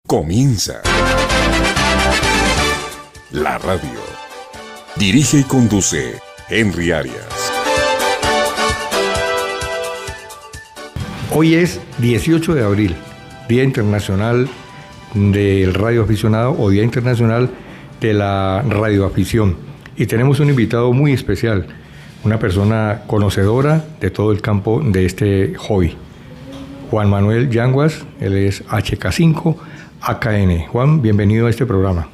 Comienza la radio. Dirige y conduce Henry Arias. Hoy es 18 de abril, Día Internacional del Radio Aficionado o Día Internacional de la Radioafición. Y tenemos un invitado muy especial, una persona conocedora de todo el campo de este hobby. Juan Manuel Yanguas, él es HK5 AKN. Juan, bienvenido a este programa.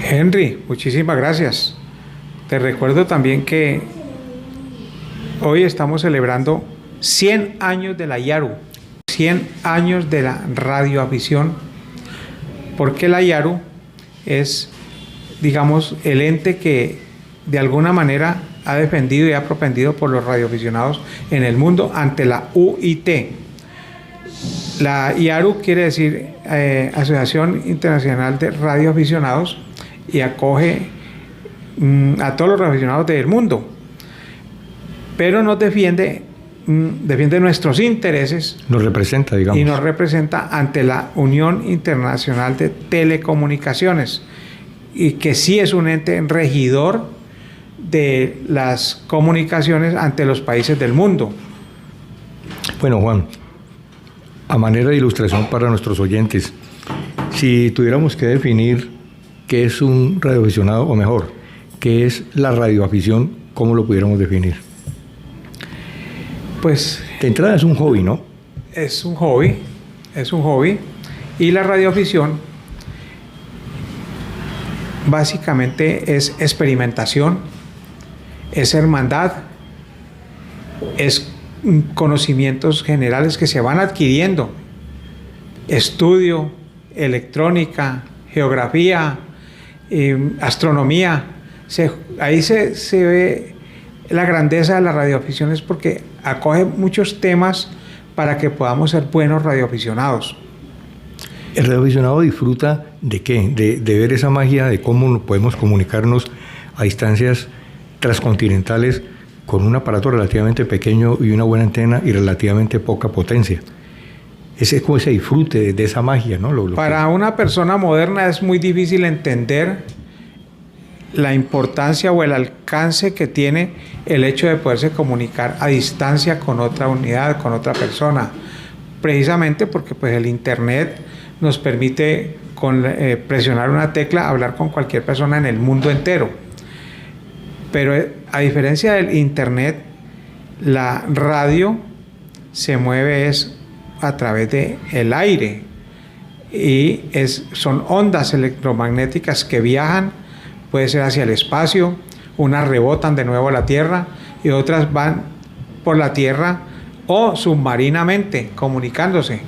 Henry, muchísimas gracias. Te recuerdo también que hoy estamos celebrando 100 años de la IARU, 100 años de la radioafición, porque la IARU es, digamos, el ente que de alguna manera ha defendido y ha propendido por los radioaficionados en el mundo ante la UIT. La IARU quiere decir Asociación Internacional de Radioaficionados y acoge a todos los radioaficionados del mundo, pero nos defiende nuestros intereses. Nos representa, digamos. Y nos representa ante la Unión Internacional de Telecomunicaciones, y que sí es un ente regidor de las comunicaciones ante los países del mundo. Bueno, Juan, a manera de ilustración para nuestros oyentes, si tuviéramos que definir qué es un radioaficionado, o mejor, qué es la radioafición, ¿cómo lo pudiéramos definir? Pues de entrada es un hobby, ¿no? Es un hobby, y la radioafición básicamente es experimentación, es hermandad, es conocimientos generales que se van adquiriendo, estudio, electrónica, geografía, astronomía. Ahí se ve la grandeza de la radioafición, es porque acoge muchos temas para que podamos ser buenos radioaficionados. ¿El radioaficionado disfruta de qué? De ver esa magia de cómo podemos comunicarnos a distancias transcontinentales con un aparato relativamente pequeño y una buena antena y relativamente poca potencia. Ese es como ese disfrute de esa magia, ¿no? Para una persona moderna es muy difícil entender la importancia o el alcance que tiene el hecho de poderse comunicar a distancia con otra unidad, con otra persona, precisamente porque pues el internet nos permite con presionar una tecla hablar con cualquier persona en el mundo entero. Pero a diferencia del internet, la radio se mueve a través del aire, y son ondas electromagnéticas que viajan, puede ser hacia el espacio, unas rebotan de nuevo a la Tierra y otras van por la Tierra o submarinamente comunicándose,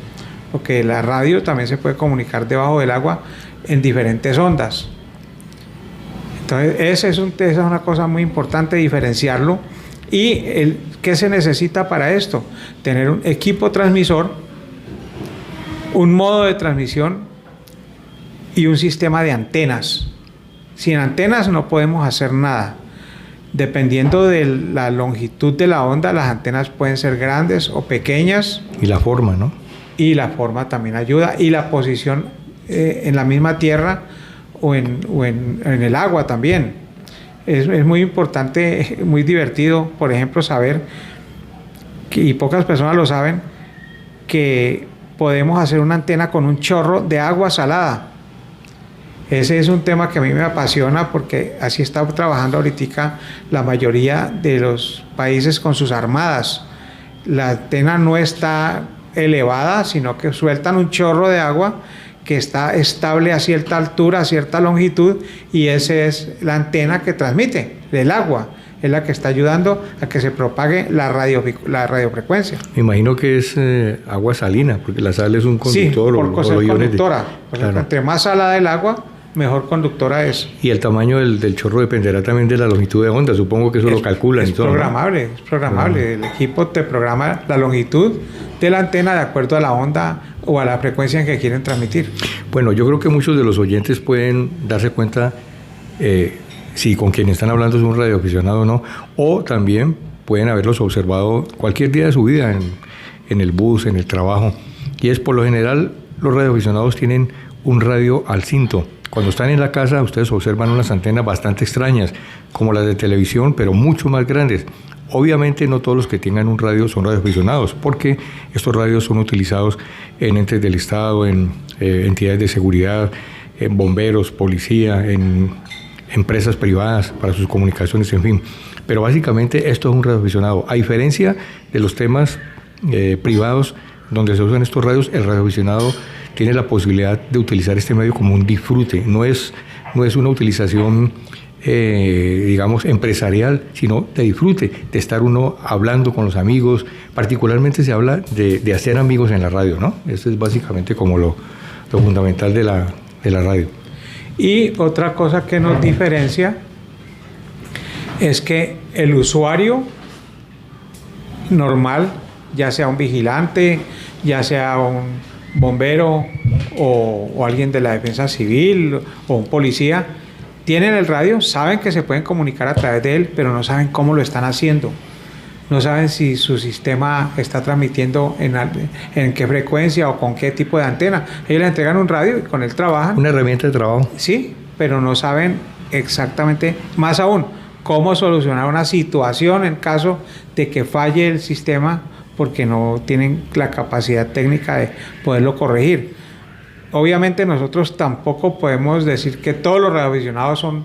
porque la radio también se puede comunicar debajo del agua en diferentes ondas. Entonces esa es una cosa muy importante, diferenciarlo. ¿Y qué se necesita para esto? Tener un equipo transmisor, un modo de transmisión y un sistema de antenas. Sin antenas no podemos hacer nada. Dependiendo de la longitud de la onda, las antenas pueden ser grandes o pequeñas. Y la forma, ¿no? Y la forma también ayuda. Y la posición en la misma tierra o en el agua también. Es muy importante, muy divertido, por ejemplo, saber, y pocas personas lo saben, que podemos hacer una antena con un chorro de agua salada. Ese es un tema que a mí me apasiona, porque así está trabajando ahorita la mayoría de los países con sus armadas. La antena no está elevada, sino que sueltan un chorro de agua que está estable a cierta altura, a cierta longitud, y esa es la antena que transmite el agua. Es la que está ayudando a que se propague la radiofrecuencia. Me imagino que es agua salina, porque la sal es un conductor. Sí, por ser conductora. Claro. Entre más salada el agua, mejor conductora es. Y el tamaño del chorro dependerá también de la longitud de onda, supongo que eso lo calculan y todo. Es programable. El equipo te programa la longitud de la antena de acuerdo a la onda o a la frecuencia en que quieren transmitir. Bueno, yo creo que muchos de los oyentes pueden darse cuenta si con quien están hablando es un radioaficionado o no, o también pueden haberlos observado cualquier día de su vida en el bus, en el trabajo, y es por lo general los radioaficionados tienen un radio al cinto. Cuando están en la casa, ustedes observan unas antenas bastante extrañas, como las de televisión, pero mucho más grandes. Obviamente no todos los que tengan un radio son radioaficionados, porque estos radios son utilizados en entes del Estado, en entidades de seguridad, en bomberos, policía, en empresas privadas para sus comunicaciones, en fin. Pero básicamente esto es un radioaficionado. A diferencia de los temas privados donde se usan estos radios, el radioaficionado tiene la posibilidad de utilizar este medio como un disfrute. No es una utilización, digamos, empresarial, sino de disfrute, de estar uno hablando con los amigos. Particularmente se habla de hacer amigos en la radio, ¿no? Esto es básicamente como lo fundamental de la radio. Y otra cosa que nos diferencia es que el usuario normal, ya sea un vigilante, ya sea un bombero o alguien de la defensa civil o un policía, tienen el radio, saben que se pueden comunicar a través de él, pero no saben cómo lo están haciendo. No saben si su sistema está transmitiendo en qué frecuencia o con qué tipo de antena. Ellos les entregan un radio y con él trabajan. Una herramienta de trabajo. Sí, pero no saben exactamente, más aún, cómo solucionar una situación en caso de que falle el sistema, porque no tienen la capacidad técnica de poderlo corregir. Obviamente nosotros tampoco podemos decir que todos los radioaficionados son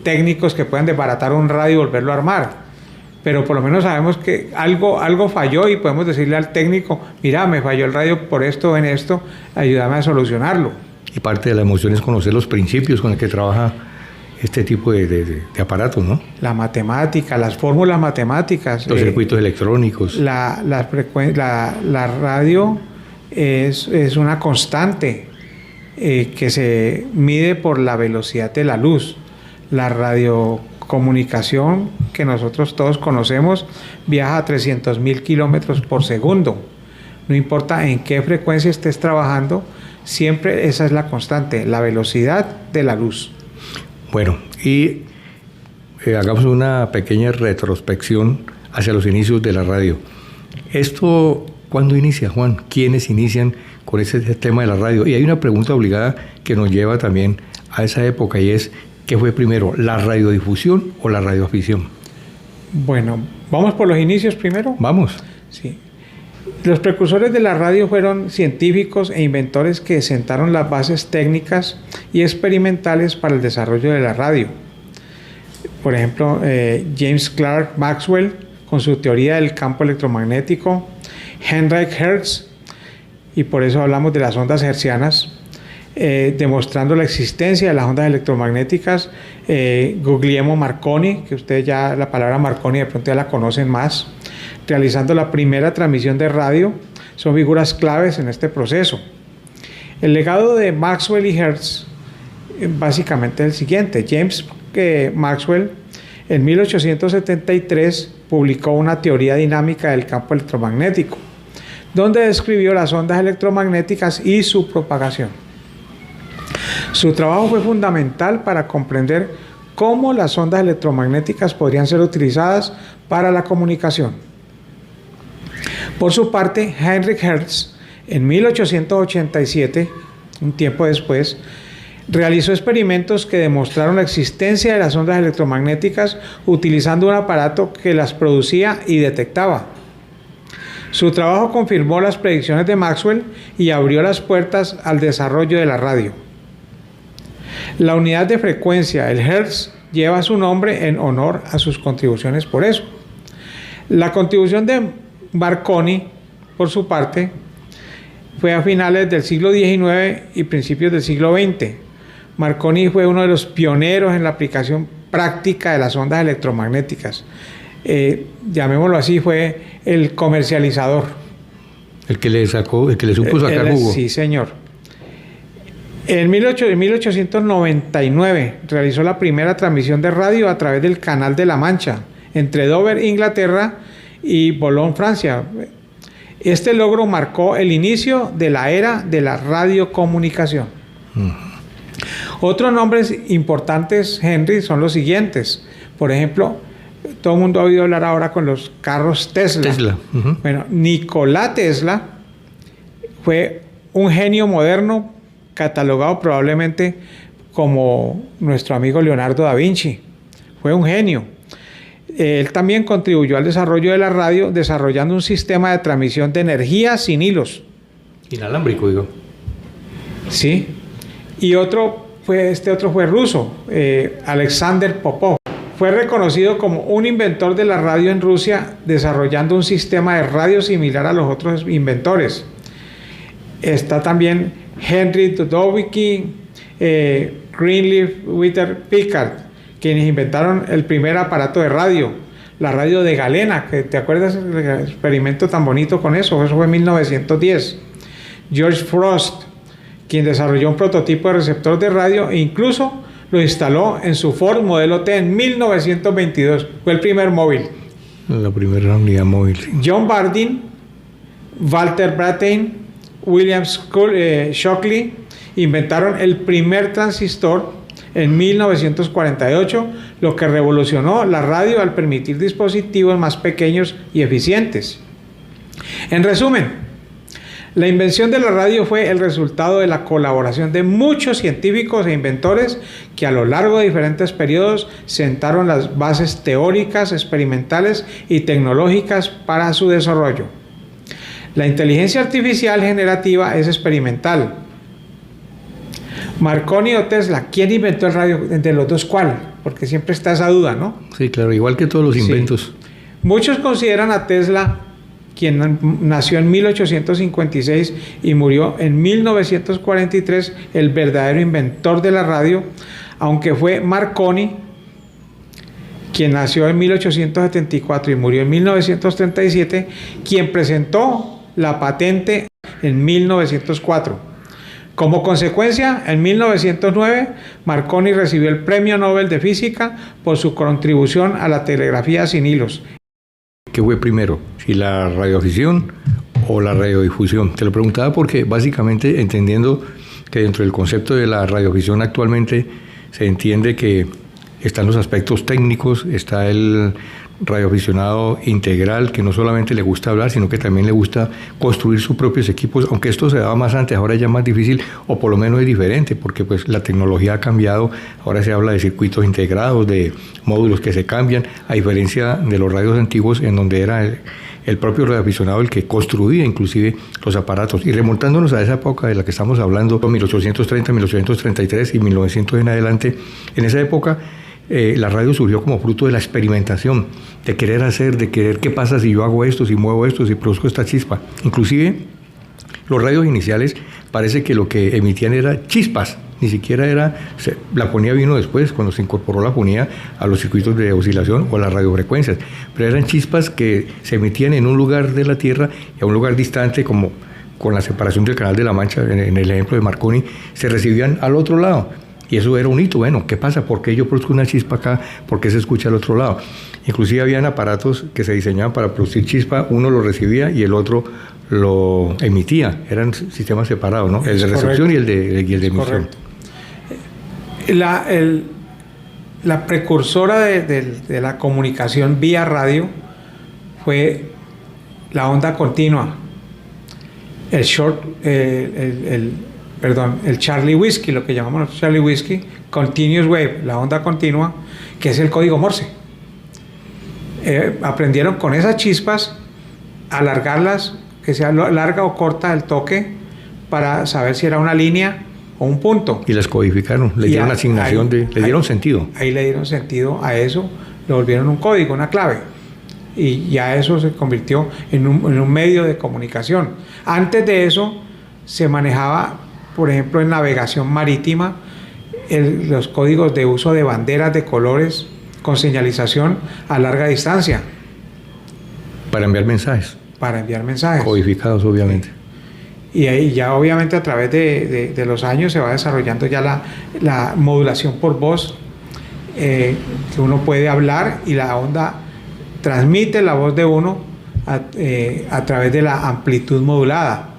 técnicos que pueden desbaratar un radio y volverlo a armar, pero por lo menos sabemos que algo falló y podemos decirle al técnico, mira, me falló el radio por esto, en esto, ayúdame a solucionarlo. Y parte de la emoción es conocer los principios con los que trabaja este tipo de aparatos, ¿no? La matemática, las fórmulas matemáticas. Los circuitos electrónicos. La radio es una constante que se mide por la velocidad de la luz. La radiocomunicación que nosotros todos conocemos viaja a 300.000 kilómetros por segundo. No importa en qué frecuencia estés trabajando, siempre esa es la constante, la velocidad de la luz. Bueno, y hagamos una pequeña retrospección hacia los inicios de la radio. ¿Esto cuándo inicia, Juan? ¿Quiénes inician con ese tema de la radio? Y hay una pregunta obligada que nos lleva también a esa época, y es, ¿qué fue primero, la radiodifusión o la radioafición? Bueno, ¿vamos por los inicios primero? Vamos. Sí. Los precursores de la radio fueron científicos e inventores que sentaron las bases técnicas y experimentales para el desarrollo de la radio. Por ejemplo, James Clerk Maxwell, con su teoría del campo electromagnético, Heinrich Hertz, y por eso hablamos de las ondas hertzianas, demostrando la existencia de las ondas electromagnéticas, Guglielmo Marconi, que ustedes ya la palabra Marconi de pronto ya la conocen más, realizando la primera transmisión de radio, son figuras claves en este proceso. El legado de Maxwell y Hertz básicamente es el siguiente. James Maxwell en 1873 publicó una teoría dinámica del campo electromagnético, donde describió las ondas electromagnéticas y su propagación. Su trabajo fue fundamental para comprender cómo las ondas electromagnéticas podrían ser utilizadas para la comunicación. Por su parte, Heinrich Hertz, en 1887, un tiempo después, realizó experimentos que demostraron la existencia de las ondas electromagnéticas utilizando un aparato que las producía y detectaba. Su trabajo confirmó las predicciones de Maxwell y abrió las puertas al desarrollo de la radio. La unidad de frecuencia, el Hertz, lleva su nombre en honor a sus contribuciones por eso. La contribución de Marconi, por su parte, fue a finales del siglo XIX y principios del siglo XX. Marconi fue uno de los pioneros en la aplicación práctica de las ondas electromagnéticas. Llamémoslo así, fue el comercializador. El que le supo sacar jugo. Sí, señor. En 1899 realizó la primera transmisión de radio a través del Canal de la Mancha, entre Dover, Inglaterra, y Boulogne, Francia. Este logro marcó el inicio de la era de la radiocomunicación. Otros nombres importantes, Henry, son los siguientes. Por ejemplo, todo el mundo ha oído hablar ahora con los carros Tesla. Tesla. Bueno, Nikola Tesla fue un genio moderno, catalogado probablemente como nuestro amigo Leonardo da Vinci. Fue un genio. Él también contribuyó al desarrollo de la radio, desarrollando un sistema de transmisión de energía sin hilos. Inalámbrico, digo. Sí. Y otro fue ruso, Alexander Popov. Fue reconocido como un inventor de la radio en Rusia, desarrollando un sistema de radio similar a los otros inventores. Está también Henry Dodowicki, Greenleaf Witter Pickard, quienes inventaron el primer aparato de radio, la radio de galena, que te acuerdas del experimento tan bonito con eso fue en 1910. George Frost, quien desarrolló un prototipo de receptor de radio e incluso lo instaló en su Ford modelo T en 1922. Fue el primer móvil. La primera unidad móvil. Sí. John Bardeen, Walter Brattain, William Shockley inventaron el primer transistor en 1948, lo que revolucionó la radio al permitir dispositivos más pequeños y eficientes. En resumen, la invención de la radio fue el resultado de la colaboración de muchos científicos e inventores que a lo largo de diferentes periodos sentaron las bases teóricas, experimentales y tecnológicas para su desarrollo. La inteligencia artificial generativa es experimental. Marconi o Tesla, ¿quién inventó el radio? De los dos, ¿cuál? Porque siempre está esa duda, ¿no? Sí, claro, igual que todos los inventos. Sí. Muchos consideran a Tesla, quien nació en 1856 y murió en 1943, el verdadero inventor de la radio, aunque fue Marconi, quien nació en 1874 y murió en 1937, quien presentó la patente en 1904. Como consecuencia, en 1909, Marconi recibió el Premio Nobel de Física por su contribución a la telegrafía sin hilos. ¿Qué fue primero? ¿Si la radioafición o la radiodifusión? Te lo preguntaba porque básicamente entendiendo que dentro del concepto de la radioafición actualmente se entiende que están los aspectos técnicos, está el radioaficionado integral que no solamente le gusta hablar, sino que también le gusta construir sus propios equipos, aunque esto se daba más antes, ahora ya es más difícil, o por lo menos es diferente, porque pues la tecnología ha cambiado, ahora se habla de circuitos integrados, de módulos que se cambian, a diferencia de los radios antiguos en donde era el propio radioaficionado el que construía inclusive los aparatos. Y remontándonos a esa época de la que estamos hablando, 1830, 1833 y 1900 en adelante, en esa época la radio surgió como fruto de la experimentación, de querer hacer, de querer qué pasa si yo hago esto, si muevo esto, si produzco esta chispa. Inclusive los radios iniciales parece que lo que emitían era chispas, ni siquiera era, la ponía vino después, cuando se incorporó la ponía a los circuitos de oscilación o a las radiofrecuencias, pero eran chispas que se emitían en un lugar de la Tierra y a un lugar distante, como con la separación del Canal de la Mancha, en el ejemplo de Marconi, se recibían al otro lado. Y eso era un hito. Bueno, ¿qué pasa? ¿Por qué yo produzco una chispa acá? ¿Por qué se escucha al otro lado? Inclusive habían aparatos que se diseñaban para producir chispa, uno lo recibía y el otro lo emitía. Eran sistemas separados, ¿no? El de recepción y el de emisión. La precursora de la comunicación vía radio fue la onda continua, el Charlie Whiskey, lo que llamamos Charlie Whiskey, Continuous Wave, la onda continua, que es el código Morse. Aprendieron con esas chispas a alargarlas, que sea larga o corta el toque, para saber si era una línea o un punto. Y las codificaron, le dieron asignación, le dieron sentido. Ahí le dieron sentido a eso, lo volvieron un código, una clave. Y ya eso se convirtió en un medio de comunicación. Antes de eso se manejaba, por ejemplo, en navegación marítima, los códigos de uso de banderas de colores con señalización a larga distancia. Para enviar mensajes. Para enviar mensajes. Codificados, obviamente. Y ahí ya obviamente a través de los años se va desarrollando ya la modulación por voz, que uno puede hablar y la onda transmite la voz de uno a través de la amplitud modulada.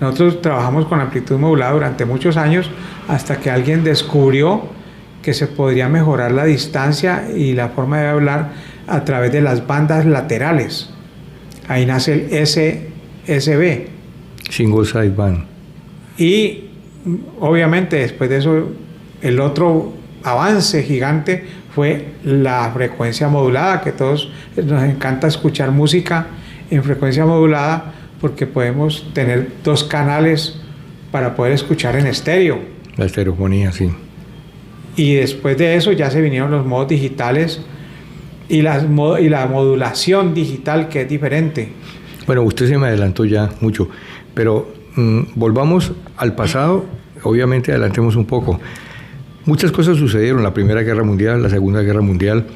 Nosotros trabajamos con amplitud modulada durante muchos años hasta que alguien descubrió que se podría mejorar la distancia y la forma de hablar a través de las bandas laterales. Ahí nace el SSB. Single Sideband. Y obviamente después de eso, el otro avance gigante fue la frecuencia modulada, que todos nos encanta escuchar música en frecuencia modulada porque podemos tener 2 canales para poder escuchar en estéreo. La estereofonía, sí. Y después de eso ya se vinieron los modos digitales y la modulación digital, que es diferente. Bueno, usted se me adelantó ya mucho, pero volvamos al pasado, obviamente adelantemos un poco. Muchas cosas sucedieron, la Primera Guerra Mundial, la Segunda Guerra Mundial,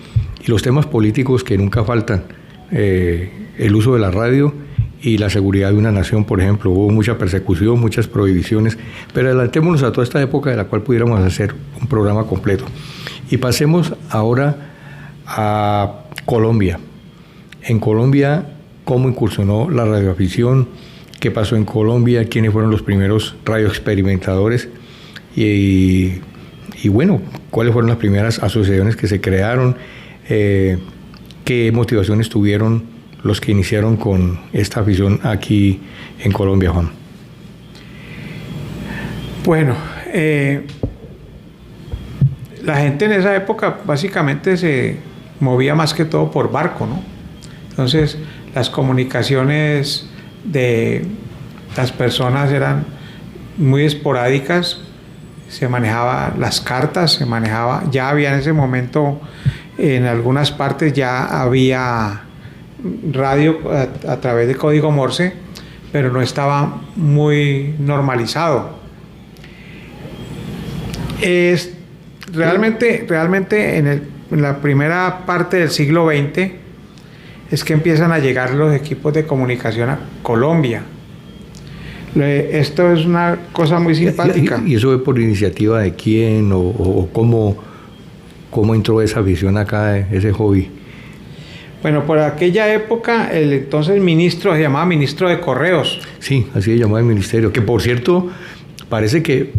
y los temas políticos que nunca faltan, el uso de la radio y la seguridad de una nación, por ejemplo. Hubo mucha persecución, muchas prohibiciones, pero adelantémonos a toda esta época de la cual pudiéramos hacer un programa completo. Y pasemos ahora a Colombia. En Colombia, ¿cómo incursionó la radioafición? ¿Qué pasó en Colombia? ¿Quiénes fueron los primeros radioexperimentadores? Y bueno, ¿cuáles fueron las primeras asociaciones que se crearon? ¿Qué motivaciones tuvieron los que iniciaron con esta afición aquí en Colombia, Juan? Bueno, la gente en esa época básicamente se movía más que todo por barco, ¿no? Entonces, las comunicaciones de las personas eran muy esporádicas, se manejaba las cartas, se manejaba, ya había en ese momento, en algunas partes ya había radio a través de código Morse, pero no estaba muy normalizado. Realmente en la primera parte del siglo XX es que empiezan a llegar los equipos de comunicación a Colombia. Esto es una cosa muy simpática. ¿Y eso fue por iniciativa de quién o cómo entró esa visión acá, ese hobby? Bueno, por aquella época el entonces ministro se llamaba ministro de Correos. Sí, así se llamaba el ministerio, que por cierto parece que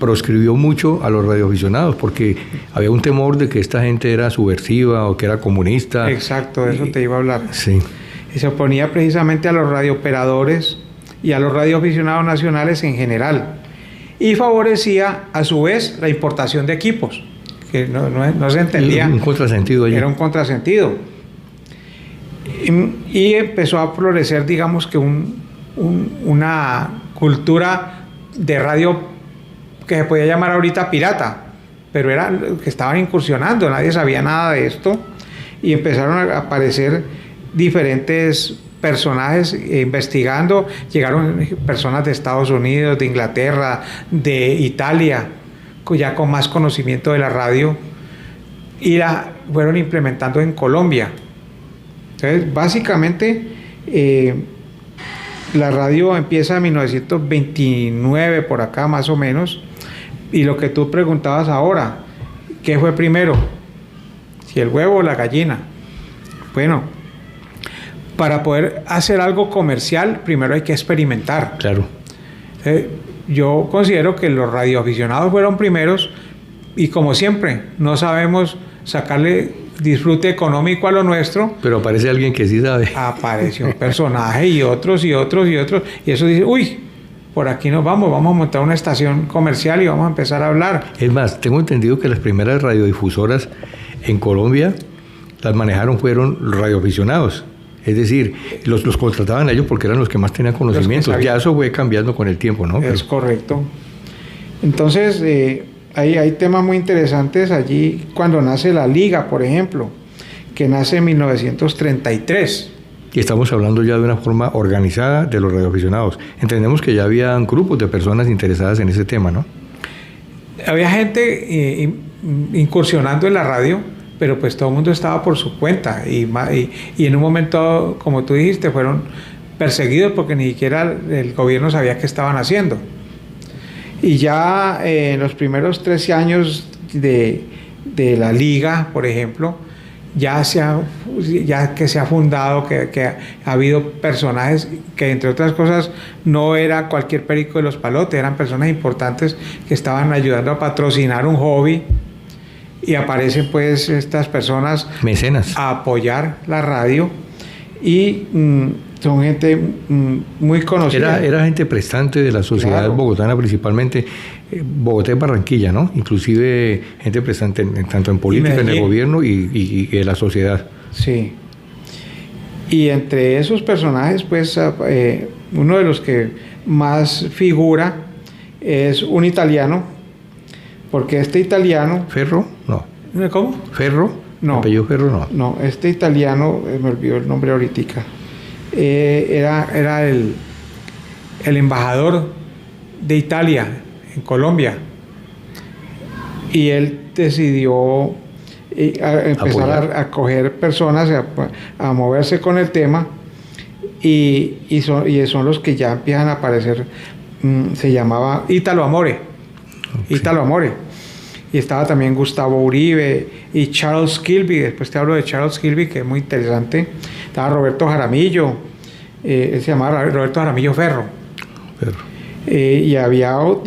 proscribió mucho a los radioaficionados porque había un temor de que esta gente era subversiva o que era comunista. Exacto, de eso te iba a hablar. Sí. Y se oponía precisamente a los radiooperadores y a los radioaficionados nacionales en general. Y favorecía a su vez la importación de equipos, que no se entendía. Un contrasentido allí. Era un contrasentido. Y empezó a florecer, digamos que una cultura de radio que se podía llamar ahorita pirata, pero era que estaban incursionando, nadie sabía nada de esto, y empezaron a aparecer diferentes personajes investigando. Llegaron personas de Estados Unidos, de Inglaterra, de Italia, ya con más conocimiento de la radio, y la fueron implementando en Colombia. Entonces, básicamente, la radio empieza en 1929, por acá más o menos, y lo que tú preguntabas ahora, ¿qué fue primero? ¿Si el huevo o la gallina? Bueno, para poder hacer algo comercial, primero hay que experimentar. Claro. Yo considero que los radioaficionados fueron primeros, y como siempre, no sabemos sacarle disfrute económico a lo nuestro. Pero aparece alguien que sí sabe. Apareció un personaje y otros, y eso dice, uy, por aquí nos vamos a montar una estación comercial y vamos a empezar a hablar. Es más, tengo entendido que las primeras radiodifusoras en Colombia las fueron los radioaficionados. Es decir, los contrataban a ellos porque eran los que más tenían conocimientos. Ya eso fue cambiando con el tiempo, ¿no? Es correcto. Entonces, hay temas muy interesantes allí cuando nace la Liga, por ejemplo, que nace en 1933. Y estamos hablando ya de una forma organizada de los radioaficionados. Entendemos que ya había grupos de personas interesadas en ese tema, ¿no? Había gente incursionando en la radio, pero pues todo el mundo estaba por su cuenta. Y en un momento, como tú dijiste, fueron perseguidos porque ni siquiera el gobierno sabía qué estaban haciendo. Y ya en los primeros 13 años de la Liga, por ejemplo, ya que se ha fundado, que ha habido personajes que, entre otras cosas, no era cualquier perico de los palotes, eran personas importantes que estaban ayudando a patrocinar un hobby, y aparecen pues estas personas mecenas a apoyar la radio, y son gente muy conocida. Era gente prestante de la sociedad bogotana principalmente. Bogotá y Barranquilla, ¿no? Inclusive gente prestante tanto en política, en el gobierno y en la sociedad. Sí. Y entre esos personajes, pues, uno de los que más figura es un italiano, porque este italiano... ¿Ferro? No. ¿Cómo? ¿Ferro? No. ¿Apellido Ferro? No. No, este italiano, me olvidó el nombre ahorita, era el embajador de Italia en Colombia, y él decidió empezar a coger personas, a moverse con el tema, y son los que ya empiezan a aparecer. Se llamaba Ítalo Amore. Okay. Ítalo Amore. Y estaba también Gustavo Uribe y Charles Kilby. Después te hablo de Charles Kilby, que es muy interesante. Estaba Roberto Jaramillo. Él se llamaba Roberto Jaramillo Ferro. Y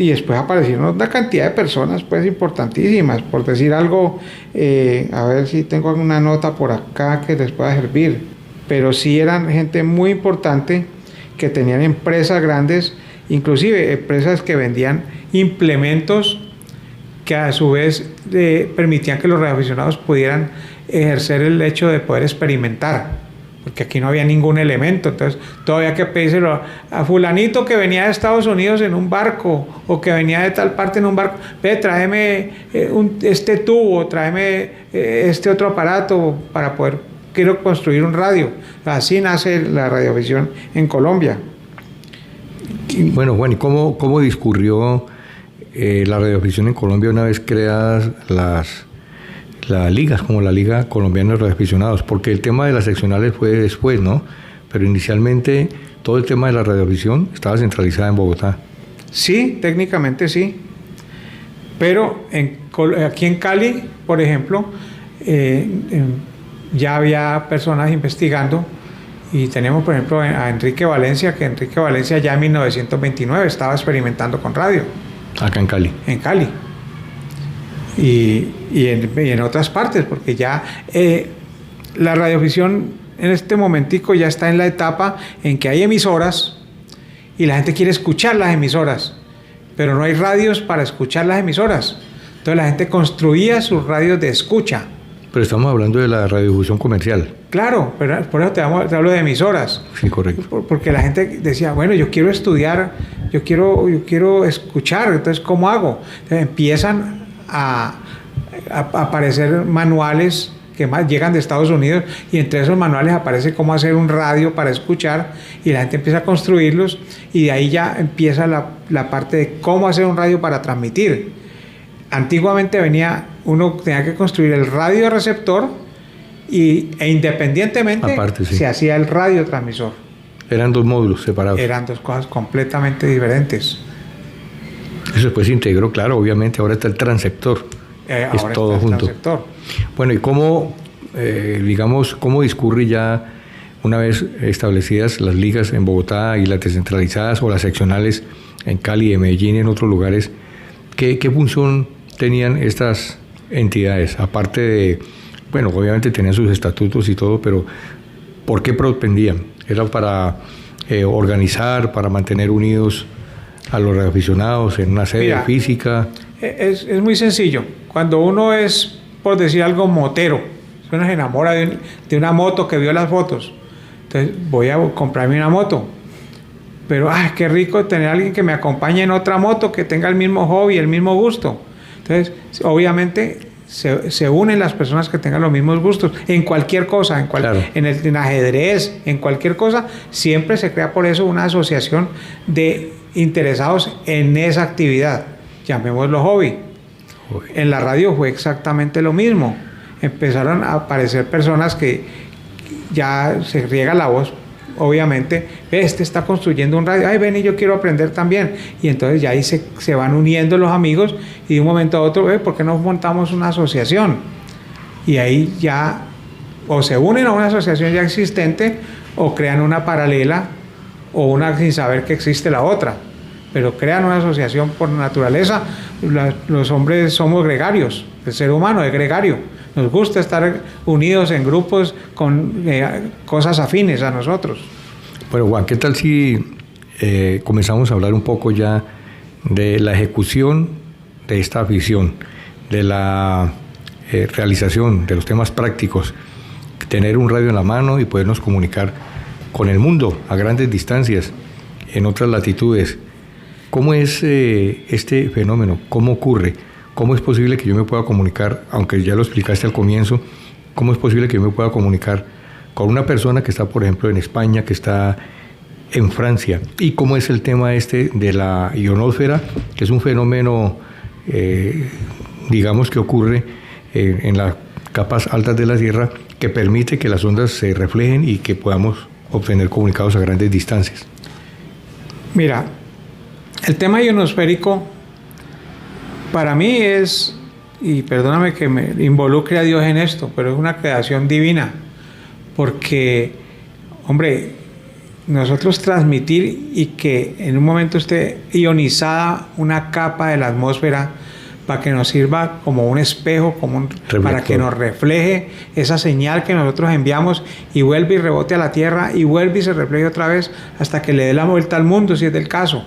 después aparecieron una cantidad de personas, pues, importantísimas. Por decir algo, a ver si tengo alguna nota por acá que les pueda servir. Pero sí eran gente muy importante, que tenían empresas grandes, inclusive empresas que vendían implementos que a su vez permitían que los radioaficionados pudieran ejercer el hecho de poder experimentar, porque aquí no había ningún elemento. Entonces todavía había que pedírselo a fulanito que venía de Estados Unidos en un barco, o que venía de tal parte en un barco: tráeme este tubo, tráeme este otro aparato para poder, quiero construir un radio. Así nace la radioafición en Colombia. Bueno, Juan, ¿y cómo discurrió la radioafición en Colombia una vez creadas las ligas, como la Liga Colombiana de Radioaficionados? Porque el tema de las seccionales fue después, ¿no? Pero inicialmente todo el tema de la radioafición estaba centralizada en Bogotá. Sí, técnicamente sí. Pero aquí en Cali, por ejemplo, ya había personas investigando. Y tenemos, por ejemplo, a Enrique Valencia, que Enrique Valencia ya en 1929 estaba experimentando con radio. Acá en Cali. En Cali. Y en otras partes, porque ya la radioafición en este momentico ya está en la etapa en que hay emisoras y la gente quiere escuchar las emisoras, pero no hay radios para escuchar las emisoras. Entonces la gente construía sus radios de escucha. Pero estamos hablando de la radiodifusión comercial. Claro, pero por eso te hablo de emisoras. Sí, correcto. Porque la gente decía, bueno, yo quiero estudiar, yo quiero escuchar, entonces, ¿cómo hago? Entonces, empiezan a aparecer manuales que más llegan de Estados Unidos, y entre esos manuales aparece cómo hacer un radio para escuchar, y la gente empieza a construirlos, y de ahí ya empieza la parte de cómo hacer un radio para transmitir. Antiguamente uno tenía que construir el radioreceptor e independientemente aparte, sí, se hacía el radiotransmisor. Eran dos módulos separados. Eran dos cosas completamente diferentes. Eso después se integró, claro, obviamente. Ahora está el transceptor. Es todo junto. Transceptor. Bueno, ¿y cómo discurre ya, una vez establecidas las ligas en Bogotá y las descentralizadas o las seccionales en Cali, en Medellín y en otros lugares, qué función tenían estas entidades? Aparte de, bueno, obviamente tenían sus estatutos y todo, pero ¿por qué propendían? ¿Era para organizar, para mantener unidos a los radioaficionados en una sede física? Es muy sencillo. Cuando uno es, por decir algo, motero, uno se enamora de una moto que vio las fotos, entonces voy a comprarme una moto. Pero, qué rico tener a alguien que me acompañe en otra moto, que tenga el mismo hobby, el mismo gusto. Entonces, obviamente, se unen las personas que tengan los mismos gustos. En cualquier cosa, claro, en ajedrez, en cualquier cosa, siempre se crea por eso una asociación de interesados en esa actividad. Llamémoslo hobby. En la radio fue exactamente lo mismo. Empezaron a aparecer personas que ya se riega la voz. Obviamente, este está construyendo un radio, ven, y yo quiero aprender también. Y entonces ya ahí se van uniendo los amigos, y de un momento a otro, ¿por qué no montamos una asociación? Y ahí ya o se unen a una asociación ya existente, o crean una paralela, o una sin saber que existe la otra. Pero crean una asociación por naturaleza. Los hombres somos gregarios, el ser humano es gregario. Nos gusta estar unidos en grupos con cosas afines a nosotros. Bueno, Juan, ¿qué tal si comenzamos a hablar un poco ya de la ejecución de esta afición, de la realización de los temas prácticos, tener un radio en la mano y podernos comunicar con el mundo a grandes distancias, en otras latitudes? ¿Cómo es este fenómeno? ¿Cómo ocurre? ¿Cómo es posible que yo me pueda comunicar, aunque ya lo explicaste al comienzo, cómo es posible que yo me pueda comunicar con una persona que está, por ejemplo, en España, que está en Francia? ¿Y cómo es el tema de la ionosfera, que es un fenómeno, digamos, que ocurre en las capas altas de la Tierra, que permite que las ondas se reflejen y que podamos obtener comunicados a grandes distancias? Mira, el tema ionosférico para mí es, y perdóname que me involucre a Dios en esto, pero es una creación divina, porque, hombre, nosotros transmitir y que en un momento esté ionizada una capa de la atmósfera para que nos sirva como un espejo, para que nos refleje esa señal que nosotros enviamos y vuelve y rebote a la Tierra y vuelve y se refleje otra vez hasta que le dé la vuelta al mundo, si es del caso.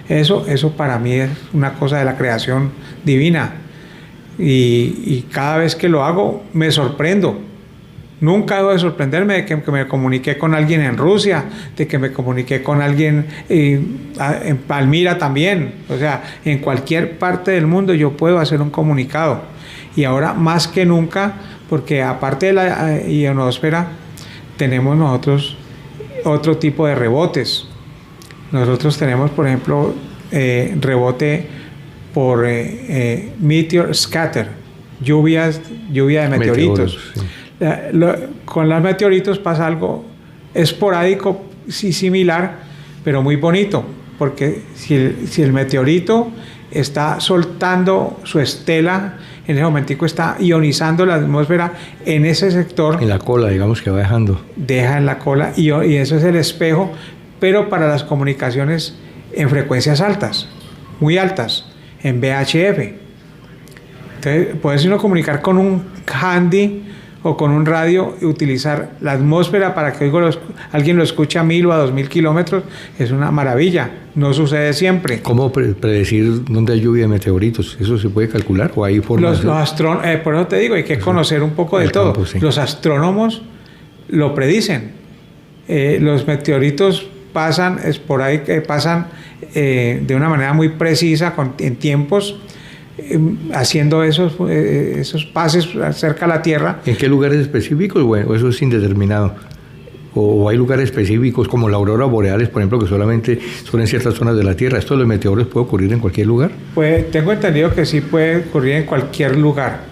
Eso para mí es una cosa de la creación divina, y cada vez que lo hago me sorprendo. Nunca debo de sorprenderme de que me comuniqué con alguien en Rusia, de que me comuniqué con alguien en Palmira también. O sea, en cualquier parte del mundo yo puedo hacer un comunicado. Y ahora más que nunca, porque aparte de la ionosfera, tenemos nosotros otro tipo de rebotes. Nosotros tenemos, por ejemplo, rebote por meteor scatter, lluvia de meteoritos. Sí. Con los meteoritos pasa algo esporádico, sí, similar, pero muy bonito, porque si el meteorito está soltando su estela, en ese momentico está ionizando la atmósfera en ese sector. En la cola, digamos, que va dejando. Deja en la cola, y eso es el espejo, pero para las comunicaciones en frecuencias altas, muy altas, en VHF. Entonces, puedes uno comunicar con un handy o con un radio y utilizar la atmósfera para que alguien lo escuche a 1000 o a 2000 kilómetros. Es una maravilla, no sucede siempre. ¿Cómo predecir dónde hay lluvia de meteoritos? ¿Eso se puede calcular o hay formas? Por eso te digo, hay que conocer un poco de todo. Sí. Los astrónomos lo predicen. Los meteoritos pasan de una manera muy precisa, en tiempos, haciendo esos pases cerca a la Tierra. ¿En qué lugares específicos? Bueno, eso es indeterminado. ¿O hay lugares específicos como la aurora boreales, por ejemplo, que solamente son en ciertas zonas de la Tierra? ¿Esto de los meteoros puede ocurrir en cualquier lugar? Pues tengo entendido que sí puede ocurrir en cualquier lugar.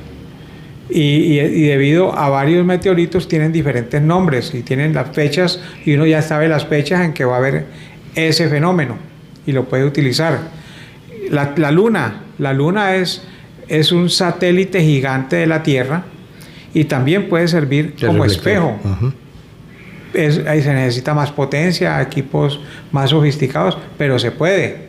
Y debido a varios meteoritos tienen diferentes nombres y tienen las fechas, y uno ya sabe las fechas en que va a haber ese fenómeno y lo puede utilizar. La luna es un satélite gigante de la Tierra y también puede servir como espejo. Uh-huh. Ahí se necesita más potencia, equipos más sofisticados, pero se puede.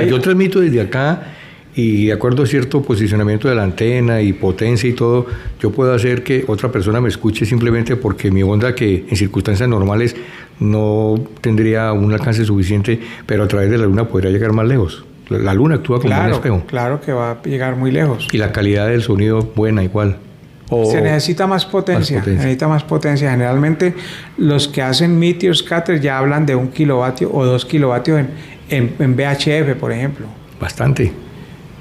Yo transmito desde acá, y de acuerdo a cierto posicionamiento de la antena y potencia y todo, yo puedo hacer que otra persona me escuche simplemente porque mi onda, que en circunstancias normales no tendría un alcance suficiente, pero a través de la luna podría llegar más lejos. La luna actúa como un espejo. Claro que va a llegar muy lejos. Y la calidad del sonido buena igual. Se necesita más potencia. Necesita más potencia. Generalmente los que hacen meteor scatter ya hablan de 1 kilovatio o 2 kilovatios en VHF, por ejemplo. Bastante.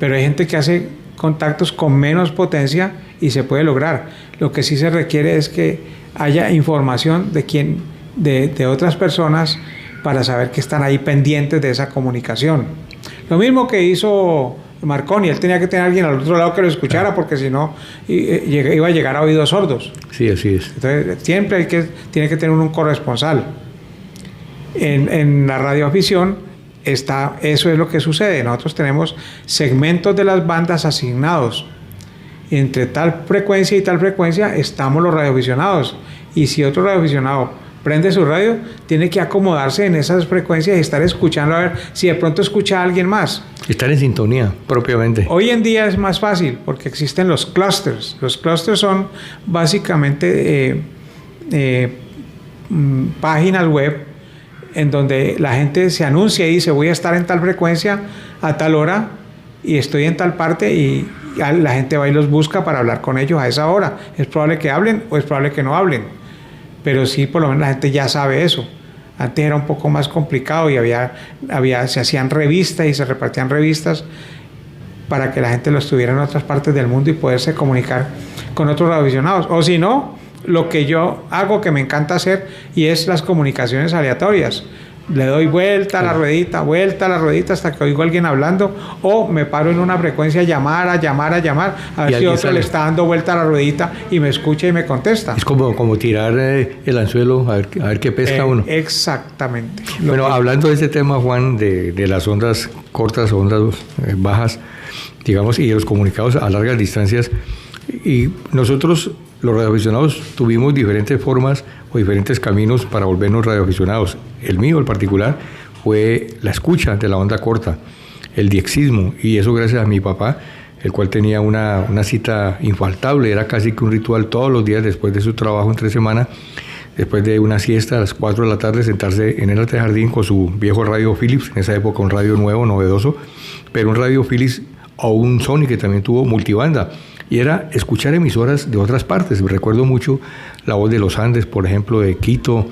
Pero hay gente que hace contactos con menos potencia y se puede lograr. Lo que sí se requiere es que haya información de otras personas para saber que están ahí pendientes de esa comunicación. Lo mismo que hizo Marconi, él tenía que tener a alguien al otro lado que lo escuchara, porque si no iba a llegar a oídos sordos. Sí, así es. Entonces siempre tiene que tener un corresponsal. En la radioafición eso es lo que sucede. Nosotros tenemos segmentos de las bandas asignados. Entre tal frecuencia y tal frecuencia estamos los radioaficionados. Y si otro radioaficionado prende su radio, tiene que acomodarse en esas frecuencias y estar escuchando a ver si de pronto escucha a alguien más. Estar en sintonía, propiamente. Hoy en día es más fácil porque existen los clusters. Los clusters son básicamente páginas web en donde la gente se anuncia y dice voy a estar en tal frecuencia a tal hora y estoy en tal parte, y la gente va y los busca para hablar con ellos a esa hora. Es probable que hablen o es probable que no hablen, pero sí, por lo menos la gente ya sabe eso. Antes era un poco más complicado y se hacían revistas y se repartían revistas para que la gente lo estuviera en otras partes del mundo y poderse comunicar con otros radioaficionados. O si no, lo que yo hago, que me encanta hacer, y es las comunicaciones aleatorias. Le doy vuelta a la ruedita hasta que oigo a alguien hablando, o me paro en una frecuencia a llamar, a ver si otro le está dando vuelta a la ruedita y me escucha y me contesta. Es como tirar el anzuelo a ver qué pesca uno. Exactamente. Bueno, hablando de este tema, Juan, de las ondas cortas o ondas bajas, digamos, y de los comunicados a largas distancias, y nosotros, los radioaficionados, tuvimos diferentes formas o diferentes caminos para volvernos radioaficionados. El mío, en particular, fue la escucha de la onda corta, el diexismo, y eso gracias a mi papá, el cual tenía una cita infaltable, era casi que un ritual todos los días después de su trabajo entre semana, después de una siesta a las 4 de la tarde, sentarse en el jardín con su viejo radio Philips, en esa época un radio nuevo, novedoso, pero un radio Philips o un Sony que también tuvo multibanda, y era escuchar emisoras de otras partes. Recuerdo mucho La Voz de los Andes, por ejemplo, de Quito,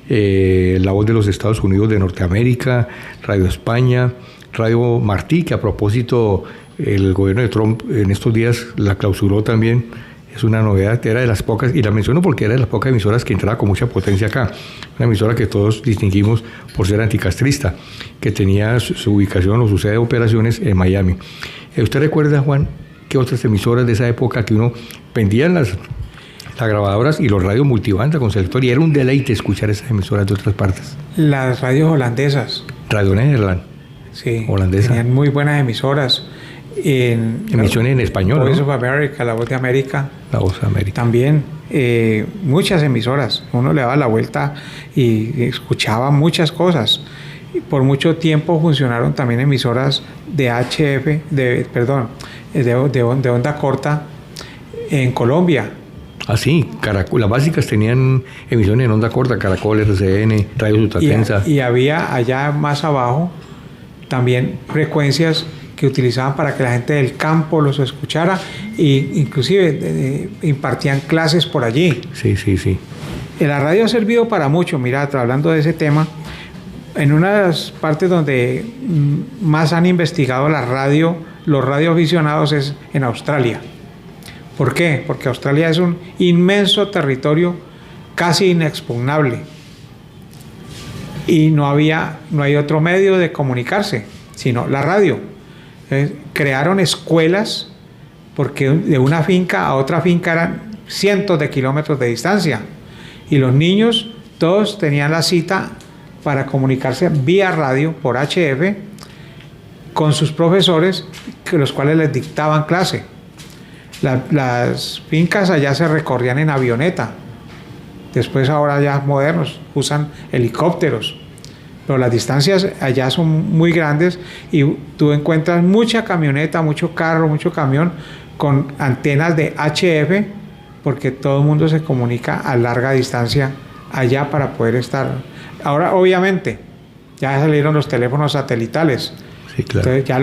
La Voz de los Estados Unidos de Norteamérica, Radio España, Radio Martí, que a propósito el gobierno de Trump en estos días la clausuró también. Es una novedad, era de las pocas, y la menciono porque era de las pocas emisoras que entraba con mucha potencia acá. Una emisora que todos distinguimos por ser anticastrista, que tenía su ubicación o su sede de operaciones en Miami. ¿Usted recuerda, Juan, qué otras emisoras de esa época que uno vendían las grabadoras y los radios multibanda con selector, y era un deleite escuchar esas emisoras de otras partes? Las radios holandesas. Radio Nederland. Sí, holandesa. Tenían muy buenas emisoras. Emisiones en español, Voice ¿no? of America, La Voz de América. La Voz de América. También muchas emisoras. Uno le daba la vuelta y escuchaba muchas cosas. Por mucho tiempo funcionaron también emisoras de de onda corta en Colombia. Ah, sí, Caracol, las básicas tenían emisiones en onda corta, Caracol, RCN, Radio Sutatensa. Y había allá más abajo también frecuencias que utilizaban para que la gente del campo los escuchara, e inclusive impartían clases por allí. Sí. La radio ha servido para mucho. Mira, hablando de ese tema, en una de las partes donde más han investigado la radio, los radioaficionados, es en Australia. ¿Por qué? Porque Australia es un inmenso territorio casi inexpugnable y no hay otro medio de comunicarse sino la radio. Crearon escuelas porque de una finca a otra finca eran cientos de kilómetros de distancia, y los niños todos tenían la cita para comunicarse vía radio por HF con sus profesores, los cuales les dictaban clase. Las fincas allá se recorrían en avioneta. Después, ahora ya modernos, usan helicópteros. Pero las distancias allá son muy grandes y tú encuentras mucha camioneta, mucho carro, mucho camión con antenas de HF, porque todo el mundo se comunica a larga distancia allá para poder estar. Ahora, obviamente, ya salieron los teléfonos satelitales. Sí, claro. Entonces ya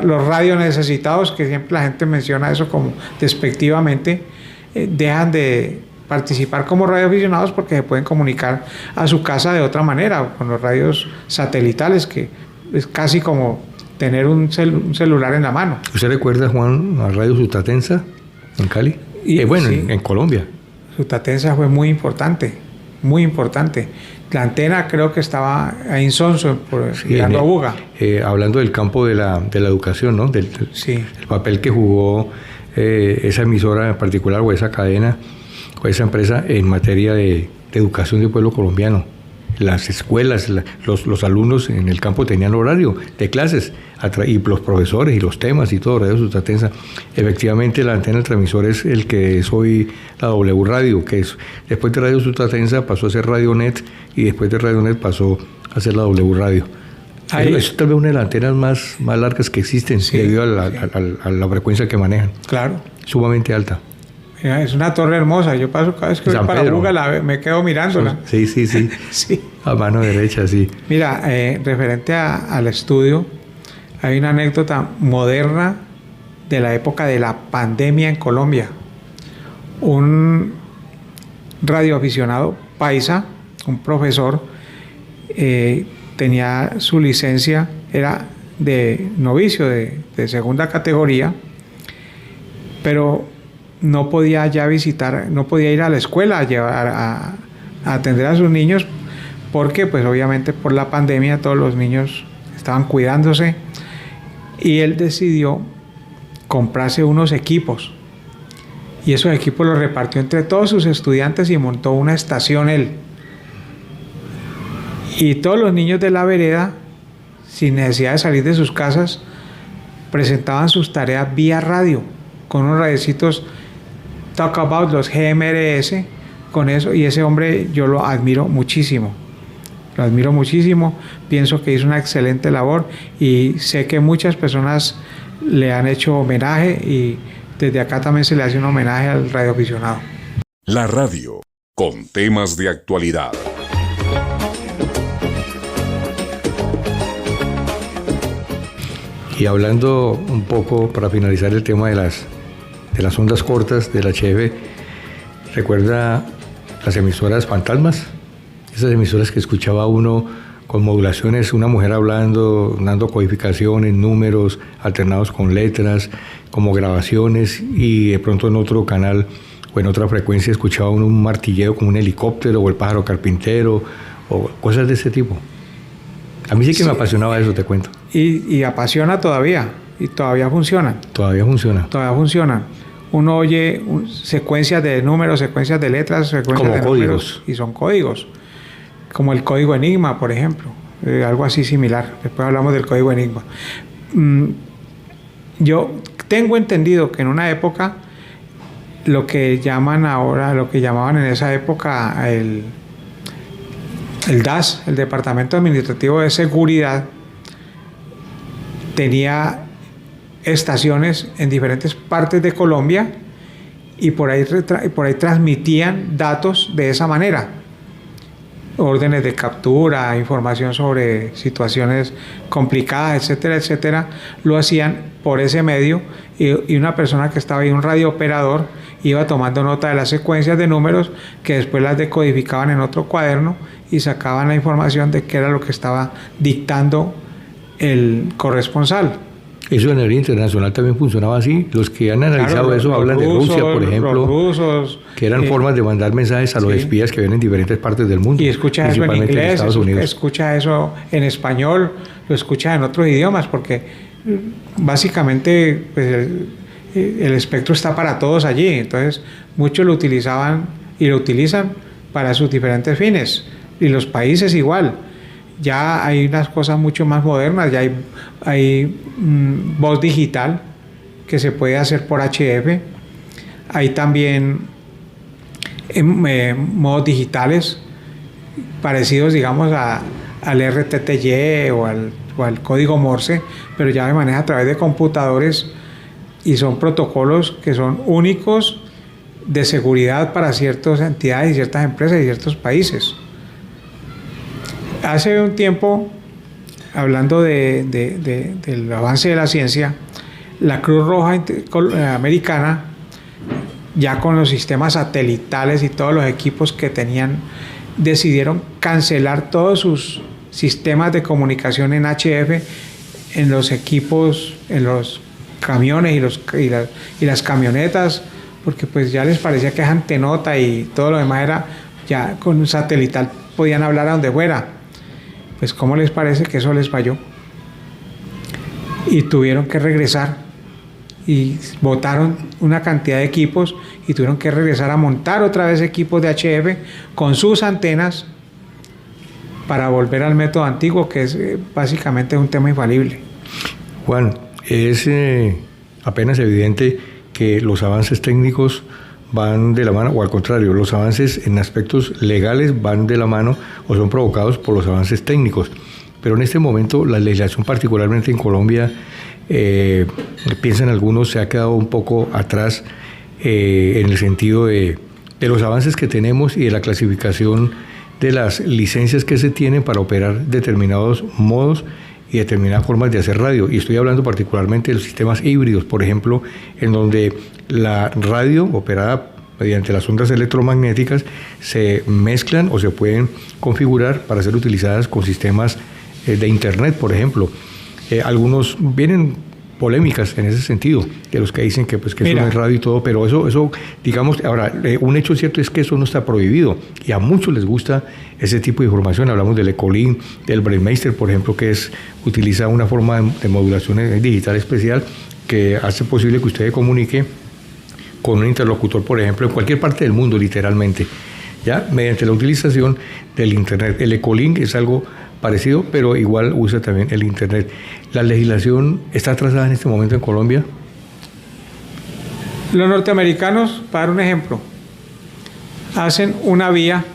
los radios necesitados, que siempre la gente menciona eso como despectivamente, dejan de participar como radioaficionados porque se pueden comunicar a su casa de otra manera, con los radios satelitales, que es casi como tener un celular en la mano. ¿Usted recuerda, Juan, a Radio Sutatensa en Cali? Sí. En Colombia. Sutatensa fue muy importante, muy importante. La antena creo que estaba en Sonso, mirando a Buga. Hablando del campo de la educación, ¿no? El papel que jugó esa emisora en particular, o esa cadena, o esa empresa, en materia de educación del pueblo colombiano. Las escuelas, los alumnos en el campo tenían horario de clases, y los profesores y los temas y todo, Radio Sutatensa. Efectivamente, la antena del transmisor es el que es hoy la W Radio, que es, después de Radio Sutatensa pasó a ser Radio Net, y después de Radio Net pasó a ser la W Radio. Eso es tal vez una de las antenas más largas que existen, debido a la frecuencia que manejan. Claro. Sumamente alta. Es una torre hermosa. Yo paso cada vez que voy para Buga, me quedo mirándola. Sí. Sí. A mano derecha, sí. Mira, referente al estudio, hay una anécdota moderna de la época de la pandemia en Colombia. Un radioaficionado paisa, un profesor, tenía su licencia, era de novicio de segunda categoría, pero no podía ya visitar, no podía ir a la escuela a atender a sus niños, porque pues obviamente por la pandemia todos los niños estaban cuidándose, y él decidió comprarse unos equipos, y esos equipos los repartió entre todos sus estudiantes y montó una estación él. Y todos los niños de la vereda, sin necesidad de salir de sus casas, presentaban sus tareas vía radio, con unos radiecitos Talk About, los GMRS, con eso. Y ese hombre yo lo admiro muchísimo. Pienso que hizo una excelente labor y sé que muchas personas le han hecho homenaje, y desde acá también se le hace un homenaje al radioaficionado. La radio, con temas de actualidad. Y hablando un poco, para finalizar el tema de las ondas cortas del HF, ¿recuerda las emisoras fantasmas? Esas emisoras que escuchaba uno con modulaciones, una mujer hablando, dando codificaciones, números alternados con letras, como grabaciones, y de pronto en otro canal o en otra frecuencia escuchaba uno un martilleo como un helicóptero, o el pájaro carpintero, o cosas de ese tipo. A mí sí que me apasionaba eso, te cuento. Y apasiona todavía, y todavía funcionan. Todavía funcionan. Uno oye secuencias de números, secuencias de letras, secuencias como de códigos. Números, y son códigos. Como el código Enigma, por ejemplo. Algo así similar. Después hablamos del código Enigma. Yo tengo entendido que en una época, lo que llamaban en esa época el DAS, el Departamento Administrativo de Seguridad, tenía estaciones en diferentes partes de Colombia, y por ahí transmitían datos de esa manera, órdenes de captura, información sobre situaciones complicadas, etcétera, etcétera. Lo hacían por ese medio, y una persona que estaba ahí, un radiooperador, iba tomando nota de las secuencias de números, que después las decodificaban en otro cuaderno y sacaban la información de qué era lo que estaba dictando el corresponsal. Eso a nivel internacional también funcionaba así. Los que han analizado eso hablan de Rusia, por ejemplo, los rusos, que eran formas de mandar mensajes a los espías que ven en diferentes partes del mundo. Y escucha eso en inglés, escucha eso en español, lo escucha en otros idiomas, porque básicamente pues, el espectro está para todos allí. Entonces muchos lo utilizaban y lo utilizan para sus diferentes fines, y los países igual. Ya hay unas cosas mucho más modernas, ya hay voz digital que se puede hacer por HF. Hay también modos digitales parecidos, digamos, al RTTY o al código Morse, pero ya se maneja a través de computadores, y son protocolos que son únicos de seguridad para ciertas entidades y ciertas empresas y ciertos países. Hace un tiempo, hablando del avance de la ciencia, la Cruz Roja Americana, ya con los sistemas satelitales y todos los equipos que tenían, decidieron cancelar todos sus sistemas de comunicación en HF en los equipos, en los camiones y las camionetas, porque pues ya les parecía que es antenota y todo lo demás era ya con un satelital, podían hablar a donde fuera. Pues ¿cómo les parece que eso les falló? Y tuvieron que regresar, y botaron una cantidad de equipos, y tuvieron que regresar a montar otra vez equipos de HF con sus antenas para volver al método antiguo, que es básicamente un tema infalible. Juan, es apenas evidente que los avances técnicos van de la mano, o al contrario, los avances en aspectos legales van de la mano o son provocados por los avances técnicos. Pero en este momento la legislación, particularmente en Colombia, piensan algunos, se ha quedado un poco atrás en el sentido de los avances que tenemos y de la clasificación de las licencias que se tienen para operar determinados modos y determinadas formas de hacer radio. Y estoy hablando particularmente de los sistemas híbridos, por ejemplo, en donde la radio operada mediante las ondas electromagnéticas se mezclan o se pueden configurar para ser utilizadas con sistemas de internet, por ejemplo. Algunos vienen polémicas en ese sentido, de los que dicen que eso no es radio y todo, pero eso digamos, ahora, un hecho cierto es que eso no está prohibido, y a muchos les gusta ese tipo de información. Hablamos del Ecolink, del Brainmeister, por ejemplo, que utiliza una forma de modulación digital especial que hace posible que usted se comunique con un interlocutor, por ejemplo, en cualquier parte del mundo, literalmente, ya mediante la utilización del internet. El Ecolink es algo parecido, pero igual usa también el internet. ¿La legislación está atrasada en este momento en Colombia? Los norteamericanos, para dar un ejemplo, hacen una vía,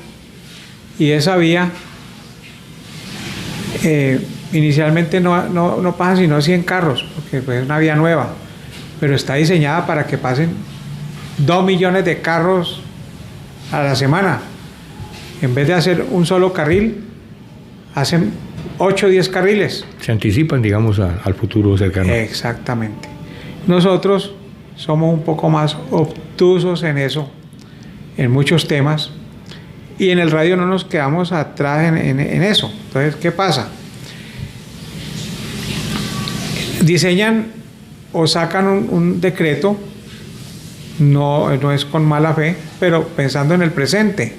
y esa vía inicialmente no pasa sino 100 carros, porque pues, es una vía nueva, pero está diseñada para que pasen 2 millones de carros a la semana. En vez de hacer un solo carril, hacen 8 o 10 carriles. Se anticipan, digamos, al futuro cercano. Exactamente. Nosotros somos un poco más obtusos en eso, en muchos temas, y en el radio no nos quedamos atrás en eso. Entonces, ¿qué pasa? Diseñan o sacan un decreto, no es con mala fe, pero pensando en el presente.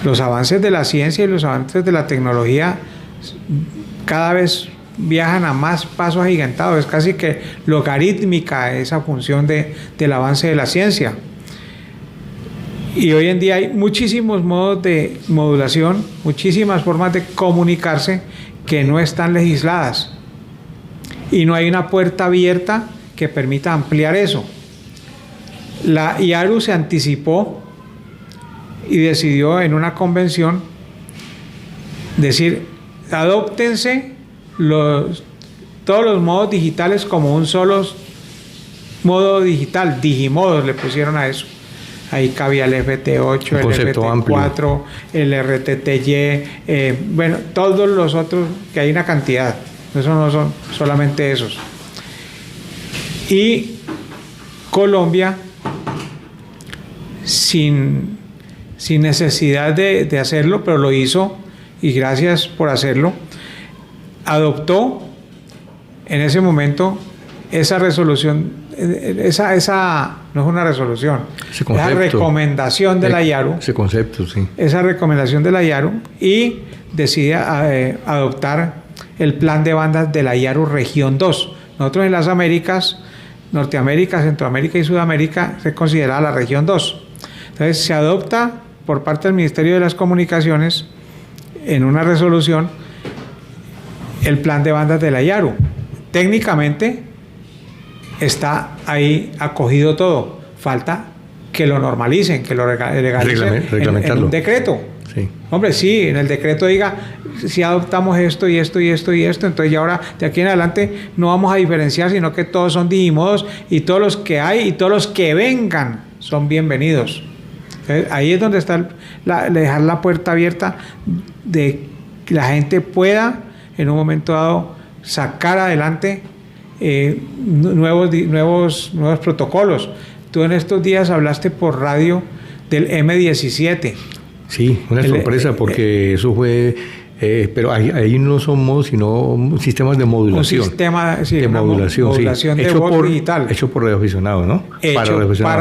Los avances de la ciencia y los avances de la tecnología cada vez viajan a más pasos agigantados. Es casi que logarítmica esa función del avance de la ciencia. Y hoy en día hay muchísimos modos de modulación, muchísimas formas de comunicarse que no están legisladas. Y no hay una puerta abierta que permita ampliar eso. La IARU se anticipó y decidió en una convención decir, adóptense todos los modos digitales como un solo modo digital, digimodos le pusieron a eso. Ahí cabía el FT8, el FT4, el RTTY, bueno, todos los otros, que hay una cantidad, eso no son solamente esos. Y Colombia, sin necesidad de hacerlo, pero lo hizo, y gracias por hacerlo, adoptó en ese momento esa resolución, esa no es una resolución, esa recomendación de la IARU, ese concepto, sí. Esa recomendación de la IARU, y decide adoptar el plan de bandas de la IARU Región 2. Nosotros en las Américas, Norteamérica, Centroamérica y Sudamérica, se considera la Región 2. Entonces se adopta por parte del Ministerio de las Comunicaciones en una resolución el plan de bandas de la IARU. Técnicamente está ahí acogido todo. Falta que lo normalicen, que lo legalicen en un decreto. Sí. Hombre, sí, en el decreto diga, si adoptamos esto y esto y esto y esto, entonces ya ahora de aquí en adelante no vamos a diferenciar, sino que todos son digimodos, y todos los que hay y todos los que vengan son bienvenidos. Entonces, ahí es donde está dejar la puerta abierta de que la gente pueda en un momento dado sacar adelante nuevos protocolos. Tú en estos días hablaste por radio del M17. Sí, una sorpresa, porque eso fue, pero ahí no son modos, sino sistemas de modulación. Un sistema, sí, de modulación de voz digital. Hecho por radioaficionados, ¿no? Para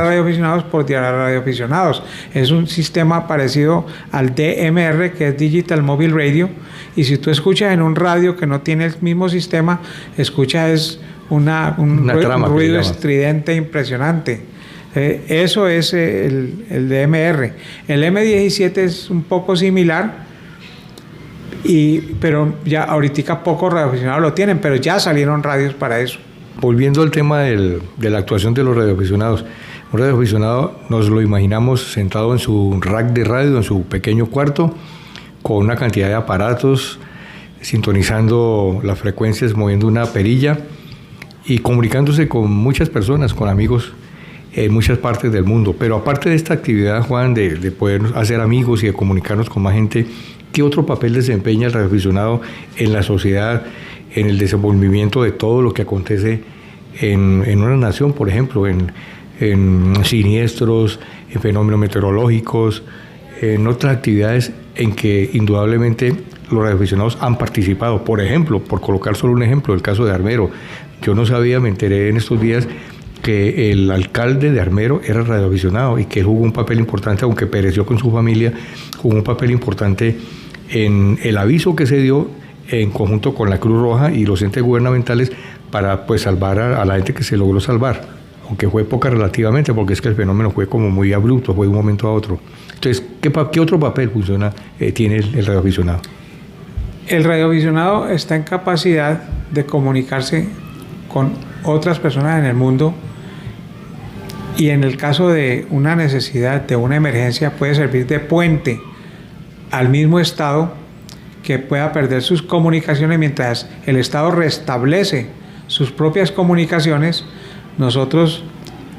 radioaficionados, por radioaficionados. Es un sistema parecido al DMR, que es Digital Mobile Radio, y si tú escuchas en un radio que no tiene el mismo sistema, escuchas un ruido estridente impresionante. Eso es el DMR. El M17 es un poco similar, pero ya ahorita pocos radioaficionados lo tienen, pero ya salieron radios para eso. Volviendo al tema de la actuación de los radioaficionados. Un radioaficionado nos lo imaginamos sentado en su rack de radio, en su pequeño cuarto, con una cantidad de aparatos, sintonizando las frecuencias, moviendo una perilla y comunicándose con muchas personas, con amigos, en muchas partes del mundo. Pero aparte de esta actividad, Juan, de poder hacer amigos y de comunicarnos con más gente, ¿qué otro papel desempeña el radioaficionado en la sociedad, en el desenvolvimiento de todo lo que acontece en una nación, por ejemplo, en siniestros, en fenómenos meteorológicos, en otras actividades en que indudablemente los radioaficionados han participado? Por ejemplo, por colocar solo un ejemplo, el caso de Armero. Yo no sabía, me enteré en estos días que el alcalde de Armero era radioaficionado y que él jugó un papel importante, aunque pereció con su familia, jugó un papel importante en el aviso que se dio en conjunto con la Cruz Roja y los entes gubernamentales para pues salvar a la gente que se logró salvar, aunque fue poca relativamente, porque es que el fenómeno fue como muy abrupto, fue de un momento a otro. Entonces, ¿qué otro papel tiene el radioaficionado? El radioaficionado está en capacidad de comunicarse con otras personas en el mundo, y en el caso de una necesidad, de una emergencia, puede servir de puente al mismo Estado, que pueda perder sus comunicaciones mientras el Estado restablece sus propias comunicaciones. Nosotros,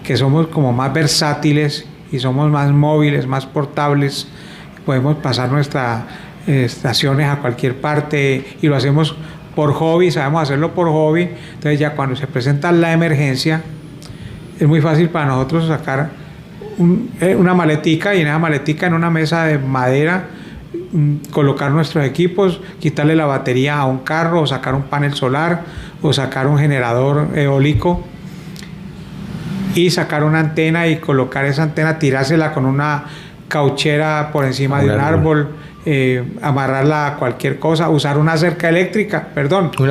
que somos como más versátiles y somos más móviles, más portables, podemos pasar nuestras estaciones a cualquier parte y lo hacemos por hobby, sabemos hacerlo por hobby. Entonces ya cuando se presenta la emergencia, es muy fácil para nosotros sacar una maletica, y en esa maletica, en una mesa de madera, colocar nuestros equipos, quitarle la batería a un carro, o sacar un panel solar, o sacar un generador eólico, y sacar una antena y colocar esa antena, tirársela con una cauchera por encima de un árbol, amarrarla a cualquier cosa, usar una cerca eléctrica,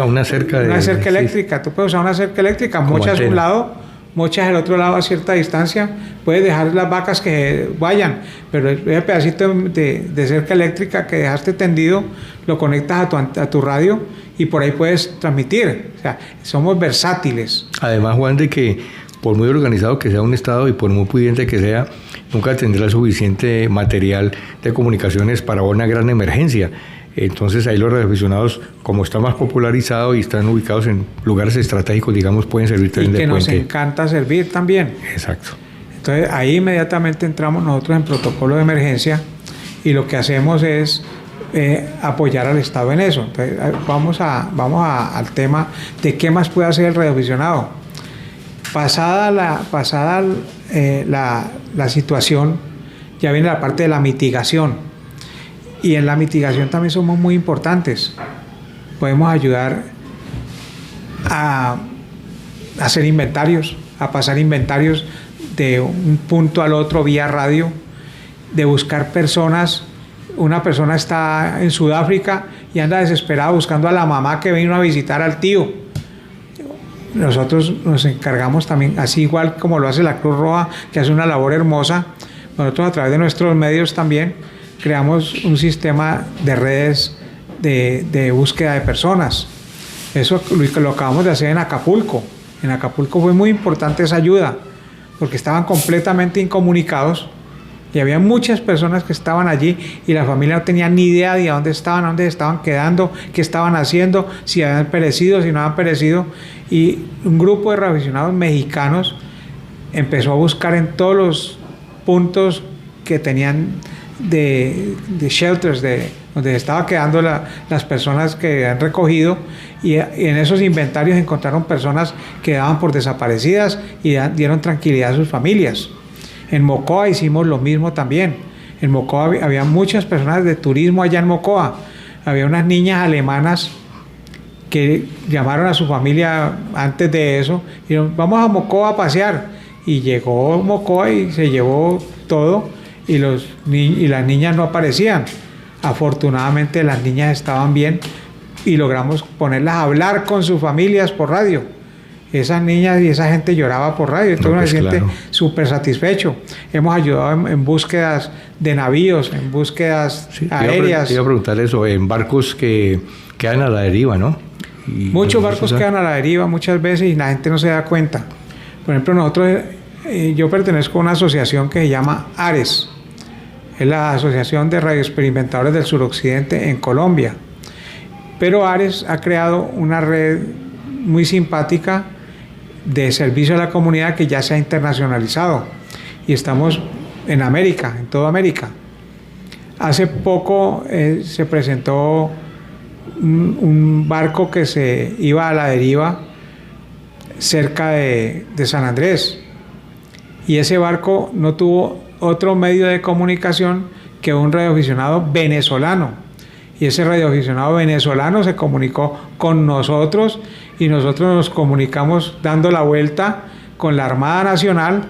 una cerca eléctrica. Tú puedes usar una cerca eléctrica, mochas de un lado, mochas del otro lado a cierta distancia, puedes dejar las vacas que vayan, pero ese pedacito de cerca eléctrica que dejaste tendido, lo conectas a tu radio y por ahí puedes transmitir. O sea, somos versátiles. Además, Juan, de que por muy organizado que sea un Estado y por muy pudiente que sea, nunca tendrá suficiente material de comunicaciones para una gran emergencia. Entonces ahí los radioaficionados, como está más popularizado y están ubicados en lugares estratégicos, digamos, pueden servir también de puente. Y que nos encanta servir también. Exacto. Entonces ahí inmediatamente entramos nosotros en protocolo de emergencia y lo que hacemos es apoyar al Estado en eso. Entonces vamos al tema de qué más puede hacer el radioaficionado. Pasada la situación, ya viene la parte de la mitigación. Y en la mitigación también somos muy importantes. Podemos ayudar a hacer inventarios, a pasar inventarios de un punto al otro vía radio, de buscar personas. Una persona está en Sudáfrica y anda desesperada buscando a la mamá que vino a visitar al tío. Nosotros nos encargamos también, así igual como lo hace la Cruz Roja, que hace una labor hermosa. Nosotros a través de nuestros medios también creamos un sistema de redes de búsqueda de personas. Eso lo acabamos de hacer en Acapulco. En Acapulco fue muy importante esa ayuda, porque estaban completamente incomunicados y había muchas personas que estaban allí y la familia no tenía ni idea de dónde estaban quedando, qué estaban haciendo, si habían perecido, si no habían perecido. Y un grupo de radioaficionados mexicanos empezó a buscar en todos los puntos que tenían de shelters, donde estaban quedando las personas que han recogido, y en esos inventarios encontraron personas que daban por desaparecidas y dieron tranquilidad a sus familias. En Mocoa hicimos lo mismo también. En Mocoa había muchas personas de turismo allá en Mocoa. Había unas niñas alemanas que llamaron a su familia antes de eso y dijeron, vamos a Mocoa a pasear. Y llegó Mocoa y se llevó todo y las niñas no aparecían. Afortunadamente las niñas estaban bien y logramos ponerlas a hablar con sus familias por radio. Esas niñas y esa gente lloraba por radio, entonces uno se siente súper satisfecho. Hemos ayudado en búsquedas de navíos, en búsquedas aéreas. Te iba a preguntar eso, en barcos que quedan a la deriva, ¿no? Muchos barcos quedan a la deriva muchas veces y la gente no se da cuenta. Por ejemplo, nosotros, yo pertenezco a una asociación que se llama ARES, es la Asociación de Radioexperimentadores del Suroccidente en Colombia. Pero ARES ha creado una red muy simpática de servicio a la comunidad que ya se ha internacionalizado y estamos en América, en toda América. Hace poco se presentó un barco que se iba a la deriva cerca de San Andrés, y ese barco no tuvo otro medio de comunicación que un radioaficionado venezolano, y ese radioaficionado venezolano se comunicó con nosotros y nosotros nos comunicamos dando la vuelta con la Armada Nacional,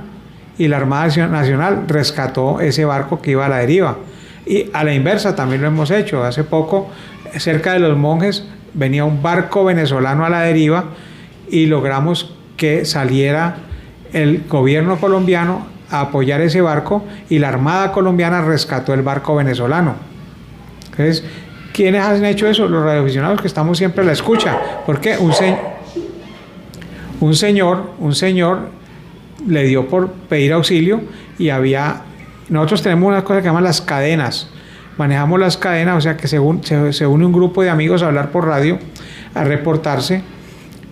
y la Armada Nacional rescató ese barco que iba a la deriva. Y a la inversa también lo hemos hecho. Hace poco, cerca de Los Monjes, venía un barco venezolano a la deriva y logramos que saliera el gobierno colombiano a apoyar ese barco, y la Armada colombiana rescató el barco venezolano. Entonces, ¿quiénes han hecho eso? Los radioaficionados, que estamos siempre a la escucha. Porque un señor le dio por pedir auxilio, y nosotros tenemos una cosa que llaman las cadenas. Manejamos las cadenas, o sea que se une un grupo de amigos a hablar por radio, a reportarse,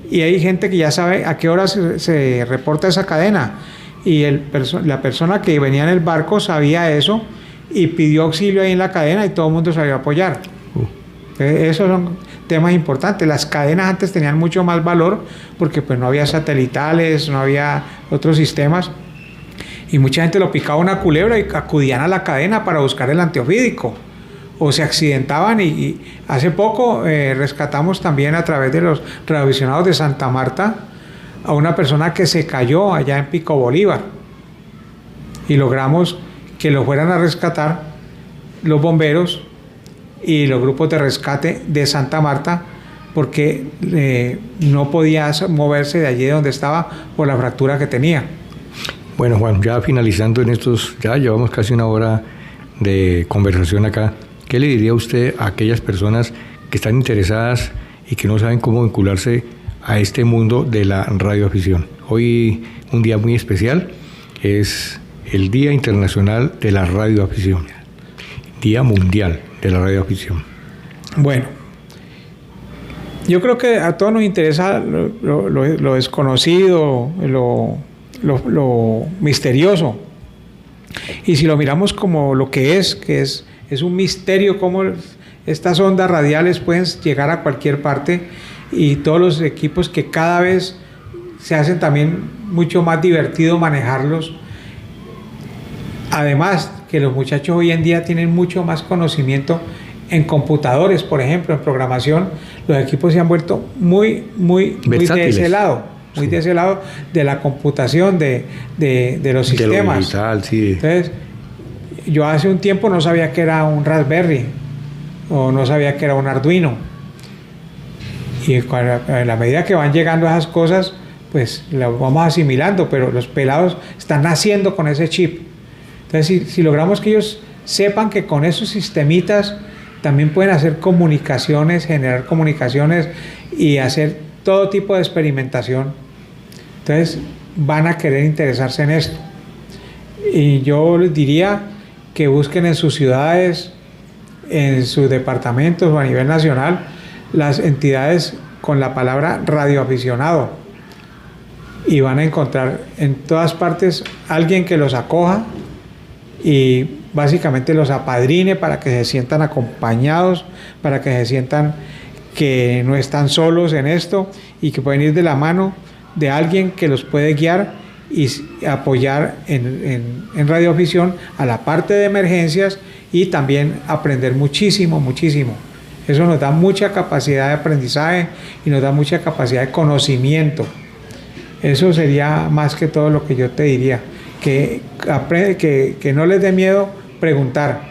y hay gente que ya sabe a qué hora se reporta esa cadena, y la persona que venía en el barco sabía eso y pidió auxilio ahí en la cadena, y todo el mundo salió a apoyar. Esos son temas importantes. Las cadenas antes tenían mucho más valor porque pues no había satelitales, no había otros sistemas, y mucha gente lo picaba una culebra y acudían a la cadena para buscar el antiofídico, o se accidentaban. Y hace poco rescatamos también a través de los radioaficionados de Santa Marta a una persona que se cayó allá en Pico Bolívar, y logramos que lo fueran a rescatar los bomberos y los grupos de rescate de Santa Marta, porque no podía moverse de allí donde estaba por la fractura que tenía. Bueno, Juan, ya finalizando ya llevamos casi una hora de conversación acá. ¿Qué le diría usted a aquellas personas que están interesadas y que no saben cómo vincularse a este mundo de la radioafición? Hoy, un día muy especial, es el Día Internacional de la Radioafición, Día Mundial de la Radioafición. Bueno, yo creo que a todos nos interesa lo desconocido, lo misterioso, y si lo miramos como lo que es un misterio, cómo estas ondas radiales pueden llegar a cualquier parte, y todos los equipos que cada vez se hacen también mucho más divertido manejarlos. Además que los muchachos hoy en día tienen mucho más conocimiento en computadores, por ejemplo, en programación. Los equipos se han vuelto muy de ese lado, muy de ese lado de la computación, de los sistemas. De lo digital, sí. Entonces, yo hace un tiempo no sabía que era un Raspberry, o no sabía que era un Arduino. Y en la medida que van llegando esas cosas, pues lo vamos asimilando, pero los pelados están naciendo con ese chip. Entonces, si logramos que ellos sepan que con esos sistemitas también pueden hacer comunicaciones, generar comunicaciones y hacer todo tipo de experimentación, entonces van a querer interesarse en esto. Y yo les diría que busquen en sus ciudades, en sus departamentos o a nivel nacional, las entidades con la palabra radioaficionado, y van a encontrar en todas partes alguien que los acoja y básicamente los apadrine para que se sientan acompañados, para que se sientan que no están solos en esto, y que pueden ir de la mano de alguien que los puede guiar y apoyar en radioafición a la parte de emergencias, y también aprender muchísimo. Eso nos da mucha capacidad de aprendizaje y nos da mucha capacidad de conocimiento. Eso sería más que todo lo que yo te diría, que no les dé miedo preguntar,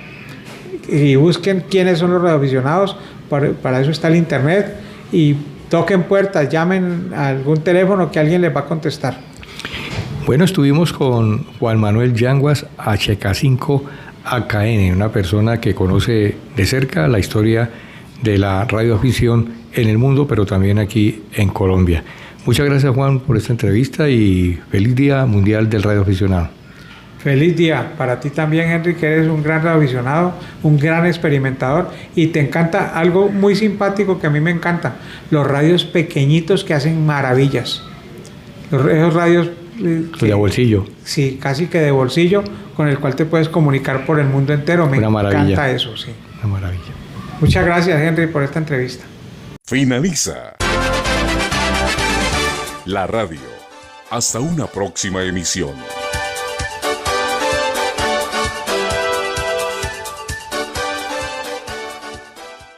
y busquen quiénes son los radioaficionados. Para eso está el internet, y toquen puertas, llamen a algún teléfono que alguien les va a contestar. Bueno, estuvimos con Juan Manuel Yanguas, HK5 AKN, una persona que conoce de cerca la historia de la radioafición en el mundo, pero también aquí en Colombia. Muchas gracias, Juan, por esta entrevista, y feliz Día Mundial del Radioaficionado. Feliz día para ti también, Henry, que eres un gran radioaficionado, un gran experimentador, y te encanta algo muy simpático que a mí me encanta: los radios pequeñitos que hacen maravillas. Esos radios de bolsillo. Sí, casi que de bolsillo, con el cual te puedes comunicar por el mundo entero. Me encanta eso, sí. Una maravilla. Muchas gracias, Henry, por esta entrevista. Finaliza la radio. Hasta una próxima emisión.